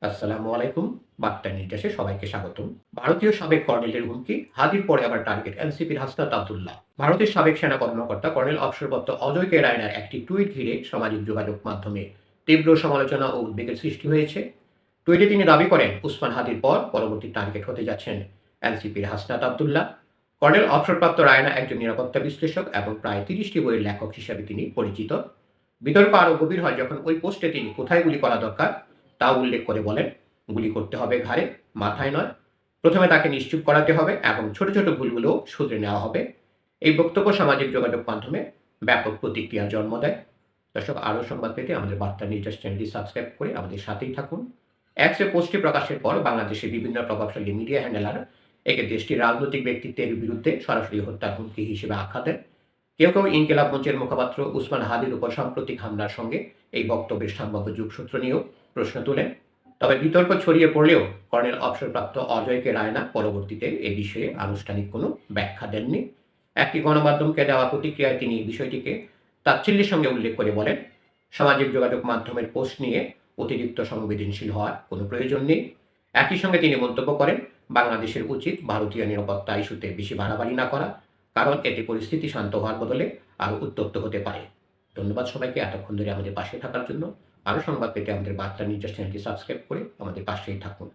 আসসালামু আলাইকুম। বার্তা নির্দেশে সবাইকে স্বাগতম। ভারতীয় সাবেক কর্নেলের হুমকি, হাদির পরে আবার টার্গেট এনসিপির হাসনাত আব্দুল্লাহ। ভারতের সাবেক সেনা কর্মকর্তা কর্নেল অবসরপ্রাপ্ত অজয় কে রায়নার একটি টুইট ঘিরে সামাজিক যোগাযোগ মাধ্যমে তীব্র সমালোচনা ও উদ্বেগের সৃষ্টি হয়েছে। টুইটে তিনি দাবি করেন, উসমান হাদির পর পরবর্তী টার্গেট হতে যাচ্ছেন এনসিপির হাসনাত আব্দুল্লাহ। কর্নেল অবসরপ্রাপ্ত রায়না একজন নিরাপত্তা বিশ্লেষক এবং প্রায় ৩০টি বইয়ের লেখক হিসেবে তিনি পরিচিত। বিতর্ক আরও গভীর হয় যখন ওই পোস্টে তিনি কোথায় গুলি করা দরকার তা উল্লেখ করে বলেন, গুলি করতে হবে ঘাড়ে, মাথায় নয়। প্রথমে তাকে নিশ্চুপ করাতে হবে এবং ছোট ছোট ভুলগুলো শুধরে নেওয়া হবে। এই বক্তব্য সামাজিক যোগাযোগ মাধ্যমে ব্যাপক প্রতিক্রিয়ার জন্ম দেয়। দর্শক, আরও সংবাদ পেতে আমাদের বার্তা নির্দেশ চ্যানেলটি সাবস্ক্রাইব করে আমাদের সাথেই থাকুন। এক্সে পোস্টটি প্রকাশের পর বাংলাদেশের বিভিন্ন প্রভাবশালী মিডিয়া হ্যান্ডেলার একে দেশটির রাজনৈতিক ব্যক্তিত্বের বিরুদ্ধে সরাসরি হত্যার হুমকি হিসেবে আখ্যা দেন। কেউ কেউ ইনকিলাব মঞ্চের মুখপাত্র উসমান হাদির উপর সাম্প্রতিক হামলার সঙ্গে এই বক্তব্যের সম্ভাব্য যোগসূত্র নিয়েও প্রশ্ন তোলেন। তবে বিতর্ক ছড়িয়ে পড়লেও কর্নেল অবসরপ্রাপ্ত অজয় কে রায়না পরবর্তীতে এ বিষয়ে আনুষ্ঠানিক কোনো ব্যাখ্যা দেননি। একটি গণমাধ্যমকে দেওয়া প্রতিক্রিয়ায় তিনি বিষয়টিকে তাচ্ছিল্যের সঙ্গে উল্লেখ করে বলেন, সামাজিক যোগাযোগ মাধ্যমের পোস্ট নিয়ে অতিরিক্ত সংবেদনশীল হওয়ার কোনো প্রয়োজন নেই। একই সঙ্গে তিনি মন্তব্য করেন, বাংলাদেশের উচিত ভারতীয় নিরাপত্তা ইস্যুতে বেশি বাড়াবাড়ি না করা, কারণ এতে পরিস্থিতি শান্ত হওয়ার বদলে আরও উত্তপ্ত হতে পারে। ধন্যবাদ সবাইকে এতক্ষণ ধরে আমাদের পাশে থাকার জন্য। আরও সংবাদ পেতে আমাদের বার্তা নির্দেশ চ্যানেলটি সাবস্ক্রাইব করে আমাদের পাশেই থাকুন।